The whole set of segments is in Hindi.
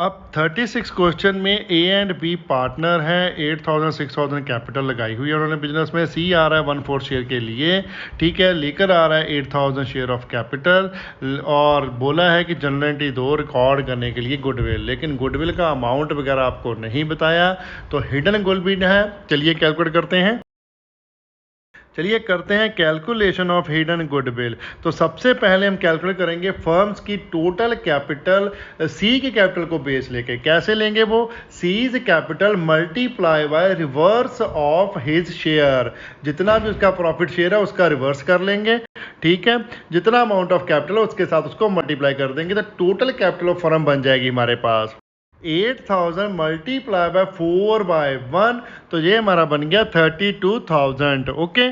अब 36 क्वेश्चन में ए एंड बी पार्टनर है, 8000 6000 कैपिटल लगाई हुई है उन्होंने बिजनेस में। सी आ रहा है 1/4 शेयर के लिए, ठीक है। लेकर आ रहा है 8000 शेयर ऑफ कैपिटल और बोला है कि जनरल एंट्री 2 रिकॉर्ड करने के लिए गुडविल, लेकिन गुडविल का अमाउंट वगैरह आपको नहीं बताया, तो हिडन गुडविल है। चलिए कैलकुलेट करते हैं। चलिए करते हैं कैलकुलेशन ऑफ हिडन गुडविल। तो सबसे पहले हम कैलकुलेट करेंगे फर्म्स की टोटल कैपिटल, सी के कैपिटल को बेस लेके। कैसे लेंगे वो? Seize capital multiply by reverse of his share, जितना भी उसका प्रॉफिट शेयर है उसका रिवर्स कर लेंगे, ठीक है। जितना अमाउंट ऑफ कैपिटल है उसके साथ उसको मल्टीप्लाई कर देंगे, तो टोटल कैपिटल ऑफ फर्म बन जाएगी हमारे पास 8000 मल्टीप्लाई बाय 4/1, तो ये हमारा बन गया 32,000। ओके,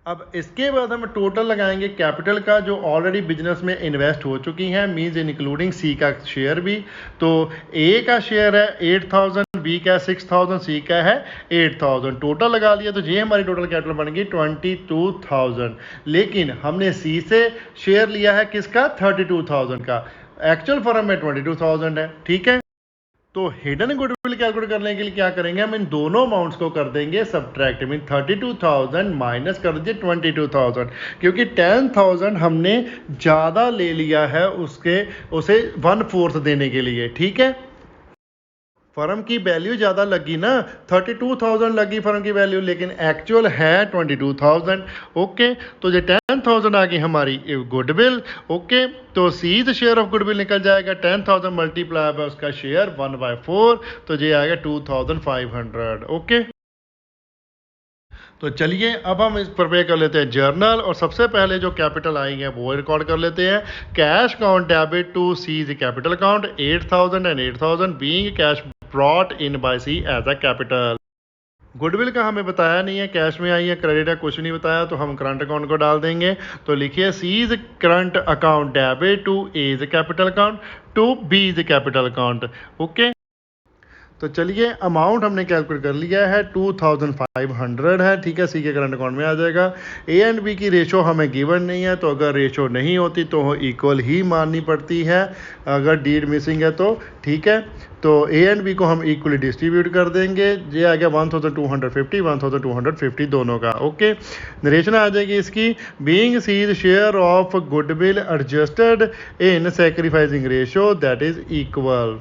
अब इसके बाद हम टोटल लगाएंगे कैपिटल का जो ऑलरेडी बिजनेस में इन्वेस्ट हो चुकी हैं, मींस इंक्लूडिंग सी का शेयर भी। तो ए का शेयर है 8000, बी का 6000, सी का है 8000, टोटल लगा लिया तो ये हमारी टोटल कैपिटल बन गई 22,000। लेकिन हमने सी से शेयर लिया है किसका? 32,000 का। एक्चुअल फर्म में 22,000 है, ठीक है। तो हिडन गुडविल कैलकुलेट करने के लिए क्या करेंगे? हम इन दोनों अमाउंट्स को कर देंगे सब्ट्रैक्ट, मीन 32,000 माइनस कर दीजिए 22,000, क्योंकि 10,000 हमने ज़्यादा ले लिया है उसे 1/4 देने के लिए, ठीक है। फर्म की वैल्यू ज़्यादा लगी ना, 32,000 लगी फर्म की वैल्यू, लेकिन एक्चुअल है 22,000। ओके, तो ये 10,000 आ गई हमारी गुडविल। ओके, तो सीज शेयर ऑफ गुडविल निकल जाएगा 10,000 मल्टीप्लाई बाय उसका शेयर 1/4, तो ये आएगा 2,500। ओके, तो चलिए अब हम इस प्रिपेयर कर लेते हैं जर्नल, और सबसे पहले जो कैपिटल आएंगे है वो रिकॉर्ड कर लेते हैं। Cash account debit to C's capital account 8000 and 8000 being cash brought in by C as a capital. Goodwill का हमें बताया नहीं है, कैश में आई है, क्रेडिट है, कुछ नहीं बताया, तो हम करंट अकाउंट को डाल देंगे। तो लिखिए C's current account debit to A's capital account to B's capital account. Okay, तो चलिए अमाउंट हमने कैलकुलेट कर लिया है 2,500 है, ठीक है। सी के करंट अकाउंट में आ जाएगा। ए एंड बी की रेशो हमें गिवन नहीं है, तो अगर रेशो नहीं होती तो इक्वल ही माननी पड़ती है, अगर डीड मिसिंग है तो, ठीक है। तो ए एंड बी को हम इक्वली डिस्ट्रीब्यूट कर देंगे, ये आ गया 1,250 1,250 दोनों का। ओके, नरेशन आ जाएगी इसकी, being C's share of goodwill adjusted in sacrificing ratio that is equal.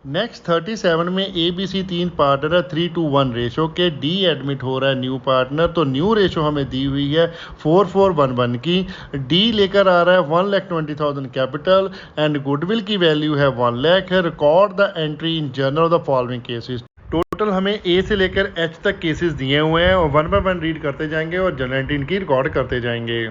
Next 37 में ए बी सी 3 पार्टनर है, 3:1 रेशो के। डी एडमिट हो रहा है न्यू पार्टनर, तो न्यू रेशो हमें दी हुई है 4:4:1:1 की। डी लेकर आ रहा है 1,20,000 कैपिटल एंड गुडविल की वैल्यू है 1 लाख है। Record the entry in journal of the following cases. Total हमें ए से लेकर एच तक केसेस दिए हुए हैं और 1 बाय 1 रीड करते जाएंगे और जर्नल एंट्री इनकी रिकॉर्ड करते जाएंगे।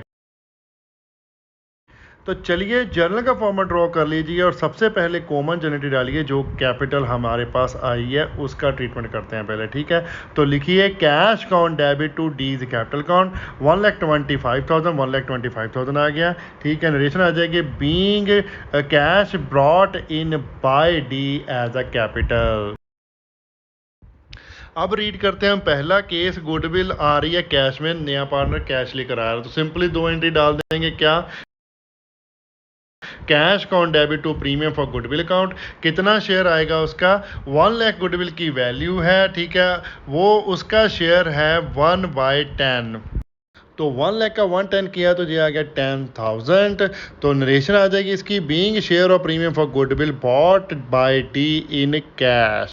तो चलिए जर्नल का फॉर्मेट ड्रॉ कर लीजिए और सबसे पहले कॉमन जनरेटरी डालिए, जो कैपिटल हमारे पास आई है उसका ट्रीटमेंट करते हैं पहले, ठीक है। तो लिखिए cash account debit to D's capital account 1,25,000 1,25,000 आ गया, ठीक है। नरेशन आ जाएगी being cash brought in by D as a capital. अब रीड करते हैं हम पहला केस, गुडविल आ रही है कैश में, नया पार्टनर कैश लेकर आ रहा है, तो सिंपली 2 एंट्री डाल देंगे। क्या? Cash account debit to premium for goodwill account, कितना शेयर आएगा उसका? 1 लाख गुडविल की वैल्यू है, ठीक है। वो उसका शेयर है 1/10, तो 1 लाख का 1/10 किया तो ये आ गया 10,000। तो नरेशन आ जाएगी इसकी, being share of premium for goodwill bought by D in cash.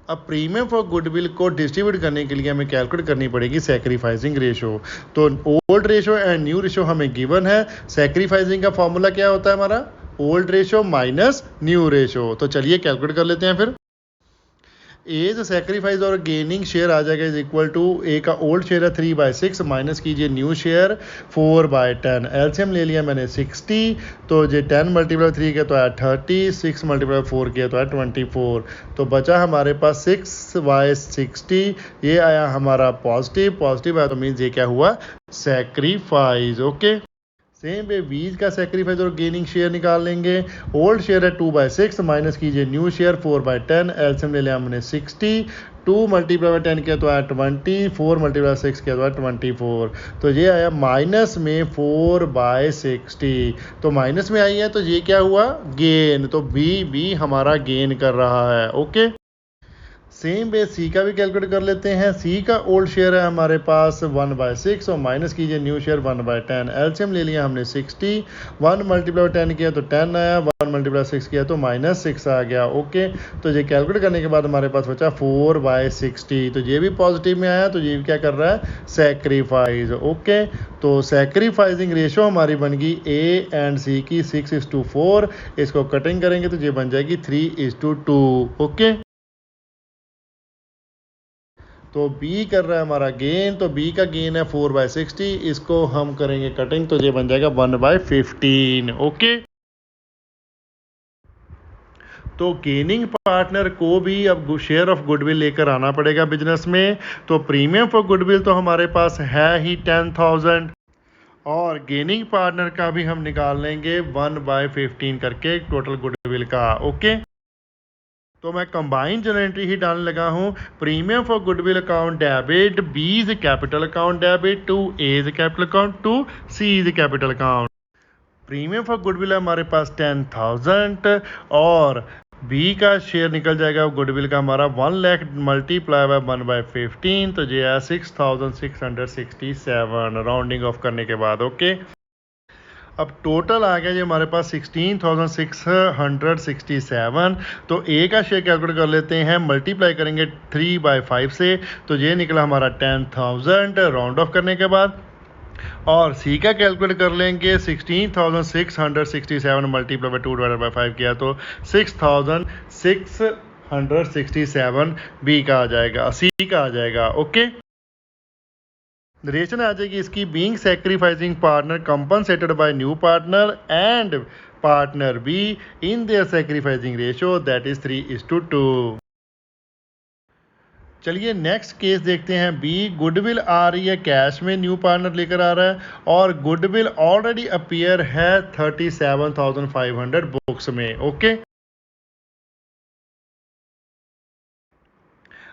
अब प्रीमियम फॉर गुडविल को डिस्ट्रीब्यूट करने के लिए हमें कैलकुलेट करनी पड़ेगी सैक्रिफाइसिंग रेशो। तो old ratio and new ratio हमें गिवन है। सैक्रिफाइसिंग का फॉर्मूला क्या होता है हमारा? Old ratio minus new ratio. तो चलिए कैलकुलेट कर लेते हैं फिर। एज सैक्रिफाइस और गेनिंग शेयर आ जाएगा इज इक्वल टू, ए का ओल्ड शेयर है 3/6 माइनस कीजिए न्यू शेयर 4/10। एलसीएम ले लिया मैंने 60, तो ये 10 × 3 किया तो है 30, 6 × 4 किया तो है 24, तो बचा हमारे पास 6/60। ये आया हमारा पॉजिटिव, पॉजिटिव आया तो मीन्स ये क्या हुआ? सैक्रिफाइस। ओके, सेम वे बीज का सेक्रीफाइस और गेनिंग शेयर निकाल लेंगे। ओल्ड शेयर है 2/6 माइनस कीजिए न्यू शेयर 4/10, एलसीएम ले लिया हमने 60, 2 मल्टीप्लाई बाई 10 किया तो आया 20, 4 मल्टीप्लाई 6 किया तो आया 24। तो ये आया माइनस में 4/60, तो माइनस में आई है तो ये क्या हुआ, गेन। तो बी हमारा गेन कर रहा है। ओके, सेम वे सी का भी कैलकुलेट कर लेते हैं। सी का ओल्ड शेयर है हमारे पास 1/6 और माइनस कीजिए न्यू शेयर 1/10, एलसीएम ले लिया हमने 60, 1 मल्टीप्लाई 10 किया तो 10 आया, 1 मल्टीप्लाई 6 किया तो -6 आ गया। ओके, तो ये कैलकुलेट करने के बाद हमारे पास बचा 4/60, तो ये भी पॉजिटिव में आया, तो ये भी क्या कर रहा है, सेक्रीफाइस। ओके, तो सेक्रीफाइसिंग रेशो हमारी बन गई ए एंड सी की 6:4, इसको कटिंग करेंगे तो ये बन जाएगी 3:2। ओके, तो बी कर रहा है हमारा गेन, तो बी का गेन है 4/60, इसको हम करेंगे कटिंग तो ये बन जाएगा 1/15। ओके, तो गेनिंग पार्टनर को भी अब शेयर ऑफ गुडविल लेकर आना पड़ेगा बिजनेस में। तो प्रीमियम फॉर गुडविल तो हमारे पास है ही 10,000 और गेनिंग पार्टनर का भी हम निकाल लेंगे 1/15 करके टोटल गुडविल का। ओके, तो मैं कंबाइंड जर्नल एंट्री ही डालने लगा हूँ। Premium for goodwill account debit, B is capital account debit, to A is capital account, to C is capital account. Premium for goodwill है हमारे पास 10,000 और बी का शेयर निकल जाएगा गुडविल का हमारा 1 लाख मल्टीप्लाई बाय 1/15, तो ये है 6,667 राउंडिंग ऑफ करने के बाद। ओके, अब टोटल आ गया जी हमारे पास 16,667। तो ए का शेयर कैलकुलेट कर लेते हैं, मल्टीप्लाई करेंगे 3/5 से, तो ये निकला हमारा 10,000 राउंड ऑफ करने के बाद। और सी का कैलकुलेट कर लेंगे 16,667 मल्टीप्लाई बाय 2/5 किया तो 6,667 बी का आ जाएगा, सी का आ जाएगा। ओके, रिलेशन आ जाएगी इसकी, being sacrificing partner compensated by new partner and partner B in their sacrificing ratio that is 3:2। चलिए नेक्स्ट केस देखते हैं। बी, गुडविल आ रही है कैश में, न्यू पार्टनर लेकर आ रहा है और गुडविल ऑलरेडी अपीयर है 37,500 बुक्स में। ओके,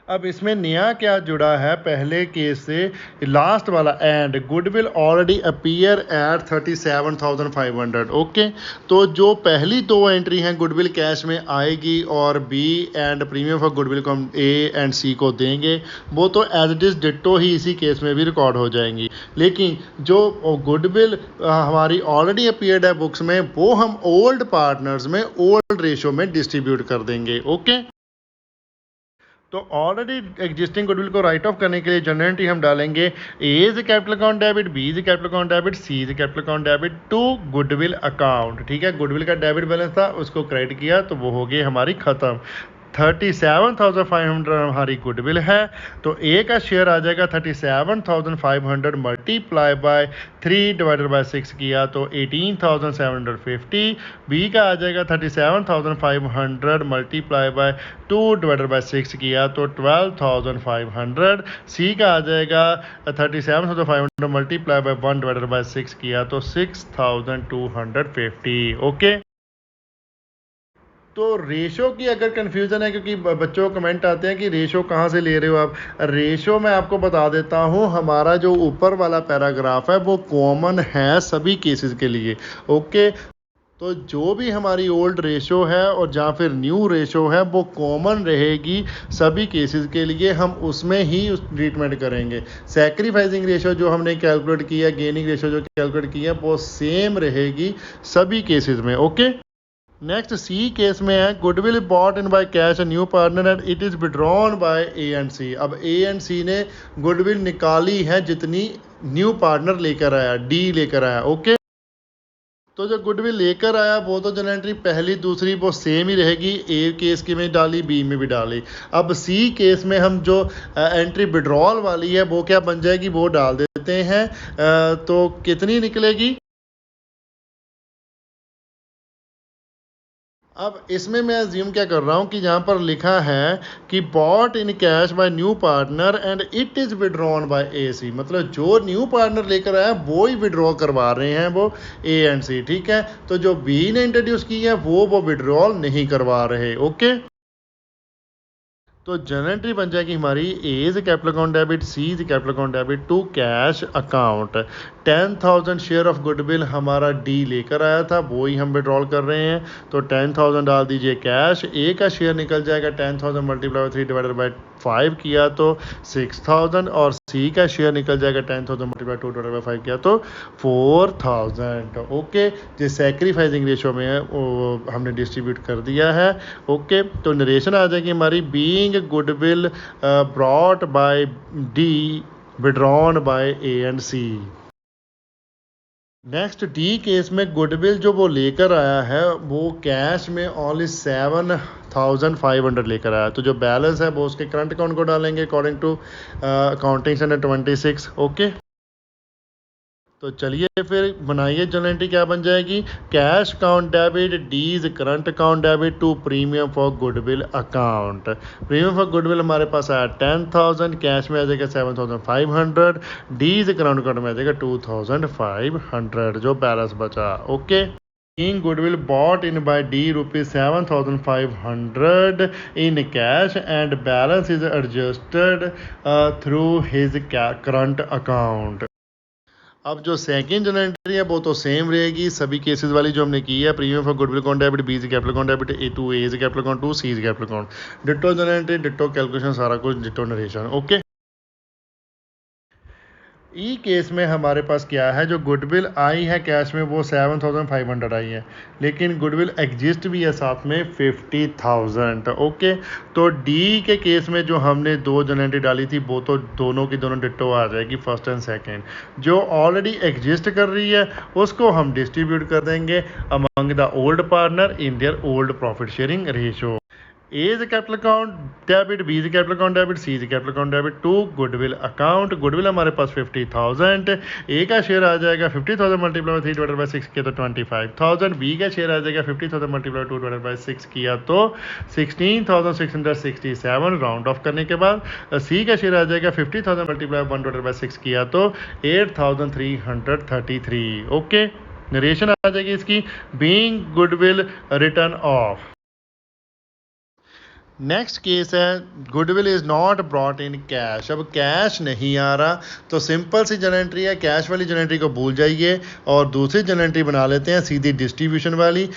अब इसमें नया क्या जुड़ा है पहले केस से, लास्ट वाला and goodwill already appear eight 37,500। Okay, तो जो पहली दो एंट्री हैं गुडविल कैश में आएगी और B and premium for goodwill को हम ए एंड सी को देंगे, वो तो एज इट इज़ डिट्टो ही इसी केस में भी रिकॉर्ड हो जाएंगी। लेकिन जो गुडविल हमारी ऑलरेडी अपीयर्ड है बुक्स में, वो हम ओल्ड पार्टनर्स में ओल्ड रेशो में डिस्ट्रीब्यूट कर देंगे। ओके, तो ऑलरेडी एग्जिस्टिंग गुडविल को राइट ऑफ करने के लिए जनरल एंट्री हम डालेंगे A is capital account debit, B is capital account debit, C is capital account debit to goodwill account. ठीक है, गुडविल का डेबिट बैलेंस था उसको क्रेडिट किया तो वो हो गई हमारी खत्म। 37,500 हमारी गुडविल है, तो ए का शेयर आ जाएगा 37,500 मल्टीप्लाई बाय 3/6 किया तो 18,750। बी का आ जाएगा 37,500 मल्टीप्लाई बाय 2/6 किया तो 12,500। सी का आ जाएगा 37,500 मल्टीप्लाई बाय 1/6 किया तो 6,250। ओके, तो रेशो की अगर कन्फ्यूज़न है, क्योंकि बच्चों को कमेंट आते हैं कि रेशो कहाँ से ले रहे हो आप, रेशो मैं आपको बता देता हूँ, हमारा जो ऊपर वाला पैराग्राफ है वो कॉमन है सभी केसेस के लिए। ओके, तो जो भी हमारी ओल्ड रेशो है और या फिर न्यू रेशो है वो कॉमन रहेगी सभी केसेस के लिए, हम उसमें ही उस ट्रीटमेंट करेंगे। सैक्रिफाइसिंग रेशो जो हमने कैलकुलेट किया, गेनिंग रेशो जो कैलकुलेट किया, वो सेम रहेगी सभी केसेस में। ओके, नेक्स्ट सी केस में है goodwill brought in by cash new partner and it is withdrawn by A and C. अब ए एंड सी ने गुडविल निकाली है जितनी न्यू पार्टनर लेकर आया, डी लेकर आया। ओके, तो जो गुडविल लेकर आया वो तो जनरल एंट्री पहली दूसरी वो सेम ही रहेगी, ए केस की में डाली, बी में भी डाली। अब सी केस में हम जो एंट्री विड्रॉल वाली है वो क्या बन जाएगी, वो डाल देते हैं। तो कितनी निकलेगी, अब इसमें मैं अज्यूम क्या कर रहा हूँ कि यहाँ पर लिखा है कि brought in cash by new partner and it is withdrawn by A C, मतलब जो न्यू पार्टनर लेकर आया वो ही विड्रॉ करवा रहे हैं, वो ए एंड सी, ठीक है। तो जो बी ने इंट्रोड्यूस की है वो विड्रॉल नहीं करवा रहे। ओके, तो जनरल एंट्री बन जाएगी हमारी A is capital account debit, C is capital account debit to cash account. 10,000 share of goodwill हमारा डी लेकर आया था, वो ही हम विड्रॉल कर रहे हैं। तो 10,000 डाल दीजिए कैश, ए का शेयर निकल जाएगा 10,000 मल्टीप्लाई 3 डिवाइडेड बाई 5 किया तो 6,000, और सी का शेयर निकल जाएगा 10,000 मल्टीप्लाई 2 डिवाइडेड बाई 5 किया तो 4,000। ओके, जो सैक्रिफाइसिंग रेशो में है वो हमने डिस्ट्रीब्यूट कर दिया है। ओके, तो नरेशन आ जाएगी हमारी being goodwill brought by D withdrawn by A and C. Next D case में गुडविल जो वो लेकर आया है वो कैश में ओनली 7,500 लेकर आया, तो जो बैलेंस है वो उसके करंट अकाउंट को डालेंगे according to accounting standard 26। Okay, तो चलिए फिर बनाइए जनरल एंट्री, क्या बन जाएगी, cash account debit D's current account debit to premium for goodwill account. Premium for goodwill हमारे पास आया 10,000, कैश में आ जाएगा 7,500, डी इज करंट अकाउंट में आ जाएगा 2,500 जो बैलेंस बचा। Okay, being goodwill bought in by D rupees 7,500 in cash and balance is adjusted through his current account। अब जो सेकंड जनरल एंट्री है वो तो सेम रहेगी सभी केसेस वाली जो हमने की है, premium for goodwill account debit, B is capital account debit, A to A is capital account, to C is capital account. Ditto journal entry, ditto calculation, सारा कुछ ditto narration. Okay, E case में हमारे पास क्या है, जो गुडविल आई है कैश में वो 7,500 आई है, लेकिन गुडविल एग्जिस्ट भी है साथ में 50,000। ओके, तो डी के केस में जो हमने दो जनरल एंट्री डाली थी वो तो दोनों की दोनों डिट्टो आ जाएगी, फर्स्ट एंड सेकंड। जो ऑलरेडी एग्जिस्ट कर रही है उसको हम डिस्ट्रीब्यूट कर देंगे among the old partner in their old profit sharing ratio. A is a capital account debit, B is a capital account debit, C is a capital account debit to goodwill account। goodwill हमारे पास 50,000, A का शेयर आ जाएगा 50,000 मल्टीप्लाई 3 डिवाइडेड बाई 6 किया तो 25,000, B का शेयर आ जाएगा 50,000 मल्टीप्लाई 2 डिवाइडेड बाई 6 किया तो 16,667 राउंड ऑफ करने के बाद। C का शेयर आ जाएगा 50,000 मल्टीप्लाई 1 डिवाइडेड बाई 6 किया तो 8,333। ओके, नरेशन आ जाएगी इसकी being goodwill written off. Next case है goodwill is not brought in cash. अब कैश नहीं आ रहा तो सिंपल सी जनरल एंट्री है, कैश वाली जनरल एंट्री को भूल जाइए और दूसरी जनरल एंट्री बना लेते हैं सीधी डिस्ट्रीब्यूशन वाली।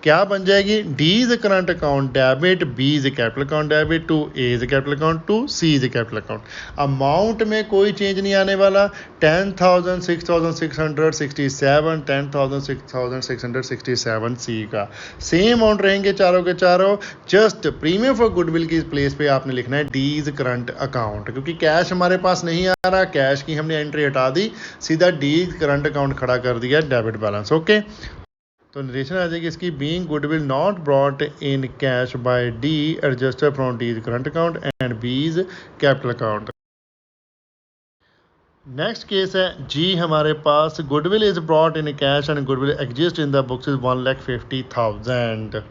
क्या बन जाएगी, D's current account debit, B is capital account debit to A is capital account to C is capital account. Amount में कोई चेंज नहीं आने वाला, 10,000 6,667, 10,000 6,667 सी का सेम अमाउंट रहेंगे चारों के चारों। जस्ट प्रीमियम फॉर गुडविल की प्लेस पे आपने लिखना है डी इज करंट अकाउंट, क्योंकि कैश हमारे पास नहीं आ रहा, कैश की हमने एंट्री हटा दी, सीधा डी इज करंट अकाउंट खड़ा कर दिया डेबिट बैलेंस। ओके, तो नरेशन आ जाएगी इसकी being goodwill not brought in cash by D adjusted from D current account and B is capital account. Next case है जी हमारे पास goodwill is brought in cash and goodwill exist in the books is 1,50,000।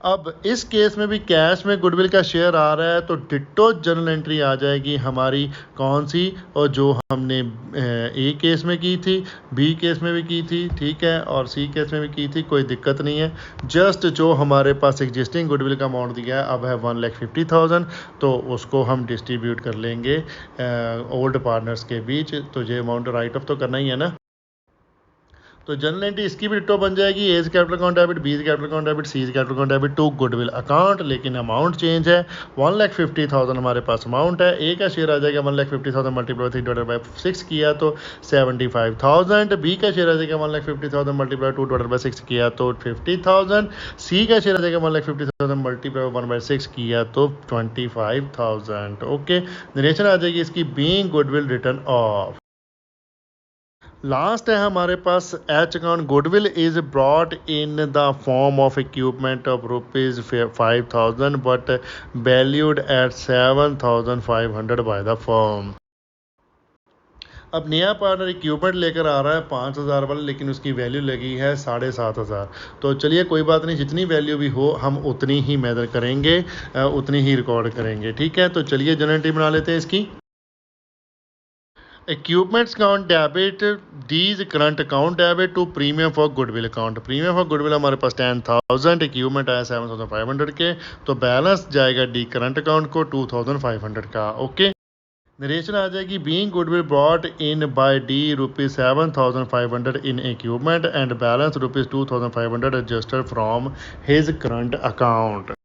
अब इस केस में भी कैश में गुडविल का शेयर आ रहा है तो डिट्टो जनरल एंट्री आ जाएगी हमारी, कौन सी, और जो हमने ए केस में की थी, बी केस में भी की थी, ठीक है, और सी केस में भी की थी, कोई दिक्कत नहीं है। जस्ट जो हमारे पास एग्जिस्टिंग गुडविल का अमाउंट दिया है अब है 1,50,000, तो उसको हम डिस्ट्रीब्यूट कर लेंगे ओल्ड पार्टनर्स के बीच। तो ये अमाउंट राइट ऑफ तो करना ही है ना। तो जनरल एंट्री इसकी भी डिट्टो बन जाएगी, A is capital account debit, B is capital account debit, C is capital account debit to goodwill account, लेकिन अमाउंट चेंज है। 1,50,000 हमारे पास अमाउंट है, ए का शेयर आ जाएगा 1,50,000 मल्टीप्लाई 3 डिवाइडेड बाई 6 किया तो 75,000, बी का शेयर आ जाएगा 1,50,000 मल्टीप्लाई 2 डिवाइडेड बाई 6 किया तो 50,000, सी का शेयर आ जाएगा 1,50,000 मल्टीप्लाई 1/6 किया तो 25,000। ओके, नरेशन आ जाएगी इसकी being goodwill written off. Last है हमारे पास H account, goodwill is brought in the form of equipment of rupees 5,000 but valued at 7,500 by the firm. अब नया पार्टनर इक्विपमेंट लेकर आ रहा है 5,000 वाला, लेकिन उसकी वैल्यू लगी है 7,500। तो चलिए कोई बात नहीं, जितनी वैल्यू भी हो हम उतनी ही मेजर करेंगे, उतनी ही रिकॉर्ड करेंगे। ठीक है, तो चलिए जनरल एंट्री बना लेते हैं इसकी। Equipments account debit, these current account debit to premium for goodwill account। premium for goodwill हमारे पास 10,000, इक्विपमेंट आया 7,500 के, तो बैलेंस जाएगा डी करंट अकाउंट को 2,500 का। ओके, नरेशन आ जाएगी being goodwill brought in by D ₹7,500 in equipment and balance ₹2,500 adjusted from his current account.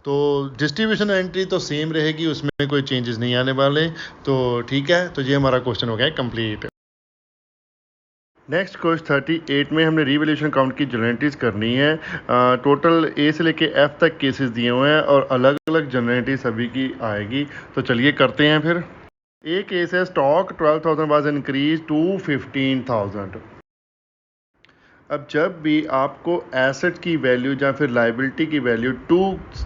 तो डिस्ट्रीब्यूशन एंट्री तो सेम रहेगी, उसमें कोई चेंजेस नहीं आने वाले। तो ठीक है, तो ये हमारा क्वेश्चन हो गया कंप्लीट। नेक्स्ट क्वेश्चन 38 में हमने रीवैल्यूएशन अकाउंट की जनरल एंट्रीज करनी है। टोटल ए से लेके एफ तक केसेस दिए हुए हैं और अलग अलग जनरल एंट्री सभी की आएगी। तो चलिए करते हैं फिर। ए केस है स्टॉक 12,000 वाज इंक्रीज टू 15,000। अब जब भी आपको एसेट की वैल्यू या फिर लाइबिलिटी की वैल्यू 2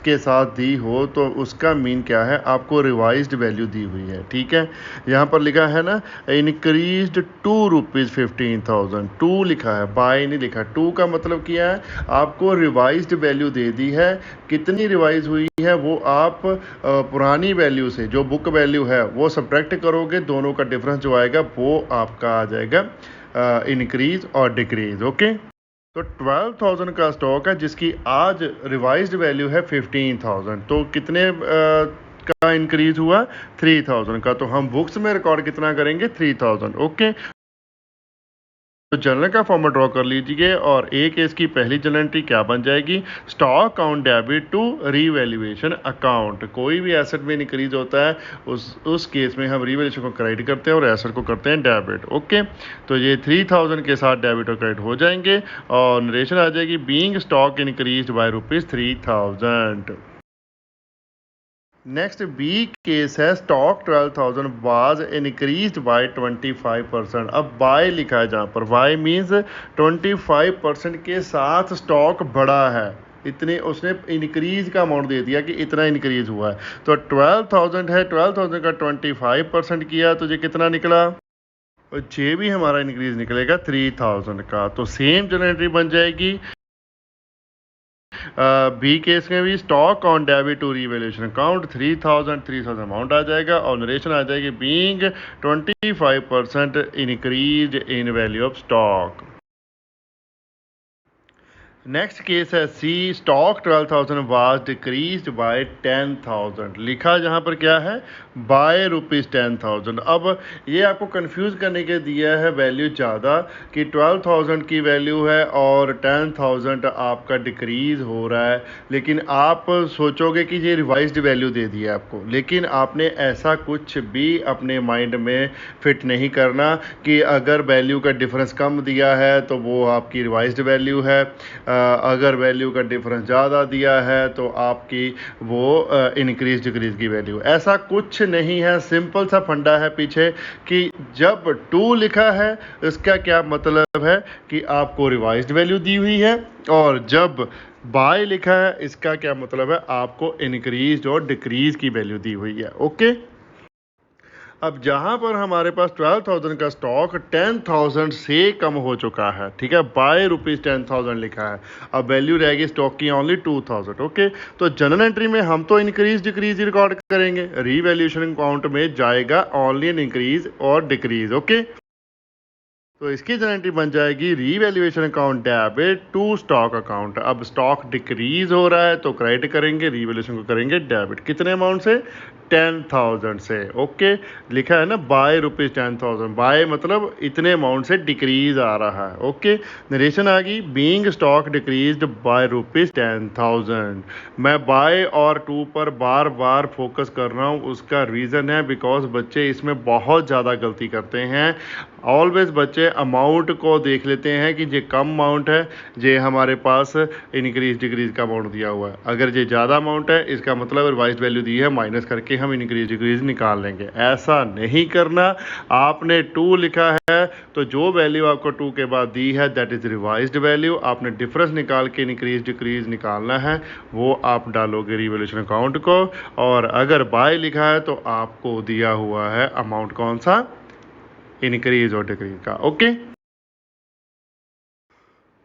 के साथ दी हो तो उसका मीन क्या है, आपको रिवाइज्ड वैल्यू दी हुई है। ठीक है, यहाँ पर लिखा है ना इंक्रीज्ड ₹2,15,000, 2 लिखा है, बाय नहीं लिखा। 2 का मतलब क्या है, आपको रिवाइज्ड वैल्यू दे दी है। कितनी रिवाइज हुई है वो आप पुरानी वैल्यू से जो बुक वैल्यू है वो सब्ट्रैक्ट करोगे, दोनों का डिफरेंस जो आएगा वो आपका आ जाएगा इंक्रीज और डिक्रीज। ओके, तो 12,000 का स्टॉक है जिसकी आज रिवाइज्ड वैल्यू है 15,000, तो कितने का इंक्रीज हुआ 3,000 का, तो हम बुक्स में रिकॉर्ड कितना करेंगे 3,000। ओके, तो जनरल का फॉर्मेट ड्रॉ कर लीजिए और ए केस की पहली जनरल एंट्री क्या बन जाएगी, stock account debit to revaluation account. कोई भी एसेट में इंक्रीज होता है उस केस में हम रीवैल्यूएशन को क्रेडिट करते हैं और एसेट को करते हैं डेबिट। ओके, तो ये 3,000 के साथ डेबिट और क्रेडिट हो जाएंगे और नरेशन आ जाएगी being stock increase by ₹3,000। Next B case है स्टॉक 12,000 वाज इंक्रीज्ड बाय 25%। अब बाय लिखा है जहाँ पर, बाय मीन्स 25% के साथ स्टॉक बढ़ा है, इतने उसने इंक्रीज का अमाउंट दे दिया कि इतना इंक्रीज हुआ है। तो 12,000 है, 12,000 का 25% किया तो ये कितना निकला, और ये भी हमारा इंक्रीज निकलेगा 3,000 का। तो सेम जनरल एंट्री बन जाएगी बी केस में भी stock on debit to revaluation account 3,000 amount आ जाएगा और नरेशन आ जाएगी being 25% increase in value of stock. Next case है C stock 12,000 was decreased by 10,000। लिखा जहाँ पर क्या है, बाय ₹10,000। अब ये आपको कंफ्यूज करने के दिया है वैल्यू ज़्यादा कि 12,000 की वैल्यू है और 10,000 आपका डिक्रीज हो रहा है, लेकिन आप सोचोगे कि ये रिवाइज्ड वैल्यू दे दी है आपको, लेकिन आपने ऐसा कुछ भी अपने माइंड में फिट नहीं करना कि अगर वैल्यू का डिफरेंस कम दिया है तो वो आपकी रिवाइज्ड वैल्यू है, अगर वैल्यू का डिफरेंस ज़्यादा दिया है तो आपकी वो इंक्रीज डिक्रीज की वैल्यू। ऐसा कुछ नहीं है, सिंपल सा फंडा है पीछे कि जब 2 लिखा है इसका क्या मतलब है कि आपको रिवाइज्ड वैल्यू दी हुई है, और जब बाय लिखा है इसका क्या मतलब है, आपको इंक्रीज और डिक्रीज की वैल्यू दी हुई है। ओके, अब जहां पर हमारे पास 12,000 का स्टॉक 10,000 से कम हो चुका है, ठीक है, बाय ₹10,000 लिखा है, अब वैल्यू रहेगी स्टॉक की ओनली 2,000। ओके, तो जनरल एंट्री में हम तो इंक्रीज डिक्रीज रिकॉर्ड करेंगे, रीवैल्यूएशन अकाउंट में जाएगा ओनली एन इंक्रीज और डिक्रीज। ओके, तो इसकी जनरल एंट्री बन जाएगी revaluation account debit to stock account. अब स्टॉक डिक्रीज हो रहा है तो क्रेडिट करेंगे, रीवैल्यूएशन को करेंगे डेबिट। कितने अमाउंट से, 10,000 से। ओके, लिखा है ना बाय ₹10,000, बाय मतलब इतने अमाउंट से डिक्रीज आ रहा है। ओके, नरेशन आ गई बीइंग स्टॉक डिक्रीज्ड बाय ₹10,000। मैं बाय और टू पर बार बार फोकस कर रहा हूँ, उसका रीज़न है बिकॉज बच्चे इसमें बहुत ज़्यादा गलती करते हैं। ऑलवेज बच्चे अमाउंट को देख लेते हैं कि ये कम अमाउंट है, ये हमारे पास इंक्रीज डिक्रीज का अमाउंट दिया हुआ है, अगर ये ज़्यादा अमाउंट है इसका मतलब रिवाइज्ड वैल्यू दी है, माइनस करके हम इंक्रीज डिक्रीज निकाल लेंगे। ऐसा नहीं करना, आपने 2 लिखा है तो जो वैल्यू आपको 2 के बाद दी है दैट इज़ रिवाइज्ड वैल्यू, आपने डिफरेंस निकाल के इंक्रीज डिक्रीज निकालना है, वो आप डालोगे रिवैल्यूएशन अकाउंट को। और अगर बाय लिखा है तो आपको दिया हुआ है अमाउंट कौन सा, इंक्रीज और डिक्रीज का। ओके,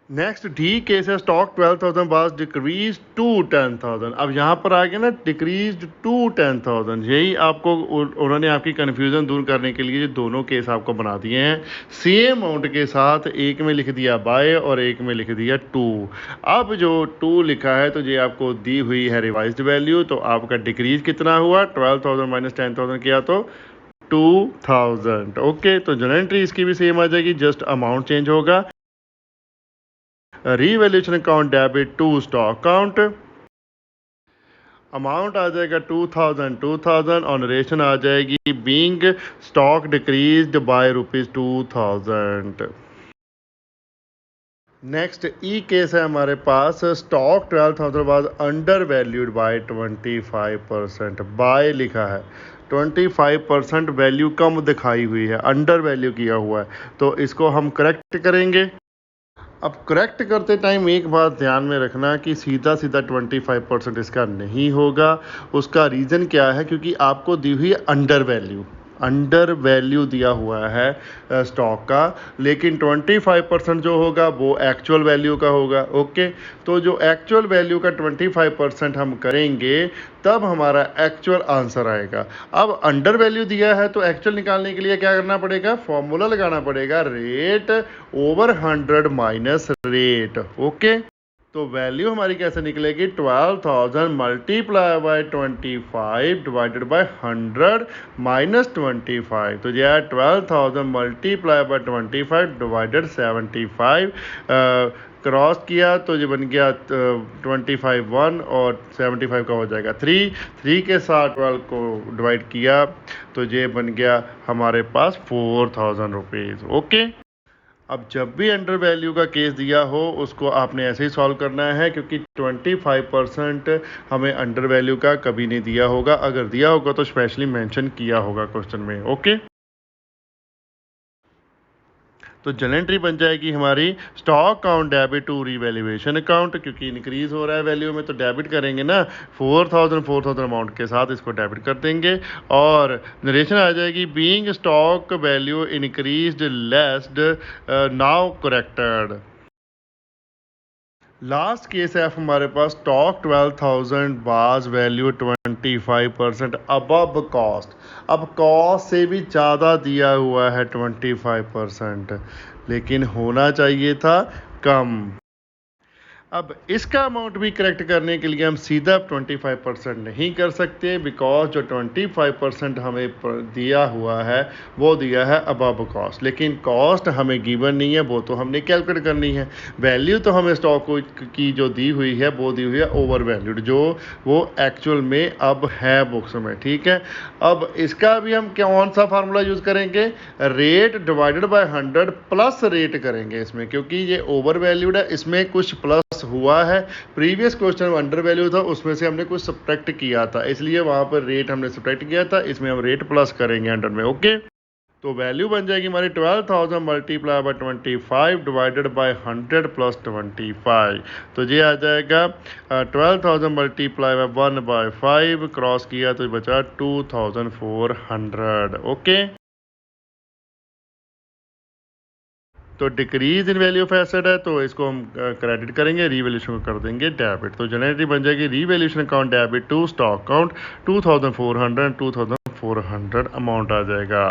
नेक्स्ट डी केस है स्टॉक 12,000 वाज डिक्रीज टू 10,000। अब यहाँ पर आ गया ना डिक्रीज टू 10,000, यही आपको उन्होंने आपकी कन्फ्यूज़न दूर करने के लिए दोनों केस आपको बना दिए हैं सेम अमाउंट के साथ। एक में लिख दिया बाय और एक में लिख दिया टू। अब जो टू लिखा है तो ये आपको दी हुई है रिवाइज्ड वैल्यू, तो आपका डिक्रीज कितना हुआ 12,000 माइनस 10,000 किया तो 2,000। ओके, तो जनरल एंट्री इसकी भी सेम आ जाएगी, जस्ट अमाउंट चेंज होगा। Revaluation account debit to stock account, amount आ जाएगा 2000 और नरेशन आ जाएगी being stock decreased by ₹2000। Next E case है हमारे पास stock 12,000 was undervalued by 25%। By लिखा है 25% वैल्यू कम दिखाई हुई है, अंडर वैल्यू किया हुआ है, तो इसको हम करेक्ट करेंगे। अब करेक्ट करते टाइम एक बात ध्यान में रखना कि सीधा सीधा 25% इसका नहीं होगा। उसका रीज़न क्या है, क्योंकि आपको दी हुई अंडर वैल्यू दिया हुआ है स्टॉक का, लेकिन 25% जो होगा वो एक्चुअल वैल्यू का होगा। ओके, तो जो एक्चुअल वैल्यू का 25% हम करेंगे तब हमारा एक्चुअल आंसर आएगा। अब अंडर वैल्यू दिया है तो एक्चुअल निकालने के लिए क्या करना पड़ेगा, फॉर्मूला लगाना पड़ेगा, rate over 100 minus rate. Okay, तो वैल्यू हमारी कैसे निकलेगी, 12,000 multiply by 25 divided by 100 minus 25। तो यह 12,000 मल्टीप्लाई बाय 25 डिवाइडेड 75, क्रॉस किया तो ये बन गया 25 1 और 75 का हो जाएगा 3 के साथ 12 को डिवाइड किया तो ये बन गया हमारे पास 4,000 रुपीज़। ओके, अब जब भी अंडर वैल्यू का केस दिया हो उसको आपने ऐसे ही सॉल्व करना है, क्योंकि 25% हमें अंडर वैल्यू का कभी नहीं दिया होगा, अगर दिया होगा तो स्पेशली मेंशन किया होगा क्वेश्चन में। ओके, तो जनरल एंट्री बन जाएगी हमारी stock account debit to revaluation account, क्योंकि इंक्रीज हो रहा है वैल्यू में तो डेबिट करेंगे ना, 4,000 अमाउंट के साथ इसको डेबिट कर देंगे और नरेशन आ जाएगी बीइंग स्टॉक वैल्यू इंक्रीज्ड लेस्ड नाउ करेक्टेड। लास्ट केस है हमारे पास stock 12,000 was value 25% above cost. अब कॉस्ट से भी ज़्यादा दिया हुआ है 25%, लेकिन होना चाहिए था कम। अब इसका अमाउंट भी करेक्ट करने के लिए हम सीधा 25% नहीं कर सकते, बिकॉज जो 25% हमें दिया हुआ है वो दिया है अबव कॉस्ट, लेकिन कॉस्ट हमें गिवन नहीं है, वो तो हमने कैलकुलेट करनी है। वैल्यू तो हमें स्टॉक की जो दी हुई है वो दी हुई है ओवर वैल्यूड, जो वो एक्चुअल में अब है बुक्स में। ठीक है, अब इसका भी हम कौन सा फार्मूला यूज़ करेंगे, rate divided by 100 plus rate करेंगे इसमें, क्योंकि ये ओवर वैल्यूड है, इसमें कुछ प्लस हुआ है। प्रीवियस क्वेश्चन अंडर वैल्यू था, उसमें से हमने कुछ सब्ट्रैक्ट किया था, इसलिए वहां पर रेट हमने सब्ट्रैक्ट किया था, इसमें हम रेट प्लस करेंगे 100 में। ओके, तो वैल्यू बन जाएगी हमारी 12,000 multiply by 25 divided by 100 plus 25। तो ये आ जाएगा 12,000 मल्टीप्लाई बाय 1/5 क्रॉस किया तो बचा 2,400। ओके, तो decrease in value of asset है तो इसको हम क्रेडिट करेंगे, रीवैल्यूएशन को कर देंगे डेबिट। तो जनरल बन जाएगी revaluation account debit to stock account 2,400 amount आ जाएगा।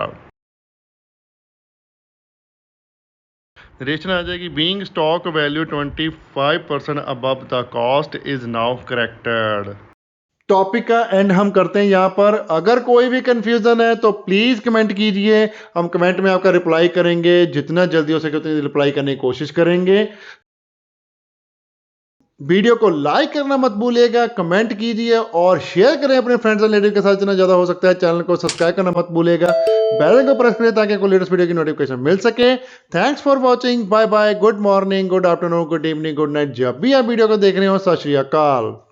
रेशन आ जाएगी being stock value 25% above the cost is now corrected. Topic का एंड हम करते हैं यहाँ पर। अगर कोई भी कंफ्यूजन है तो प्लीज कमेंट कीजिए, हम कमेंट में आपका रिप्लाई करेंगे, जितना जल्दी हो सके उतनी रिप्लाई करने की कोशिश करेंगे। वीडियो को लाइक करना मत भूलिएगा, कमेंट कीजिए और शेयर करें अपने फ्रेंड्स एंड रिलेटिव के साथ जितना ज़्यादा हो सकता है। चैनल को सब्सक्राइब करना मत भूलिएगा, बेल आइकन को प्रेस करें ताकि कोई लेटेस्ट वीडियो की नोटिफिकेशन मिल सके। Thanks for watching, bye bye, good morning, good afternoon, good evening, good night, जब भी आप वीडियो को देख रहे हो। सत श्री अकाल।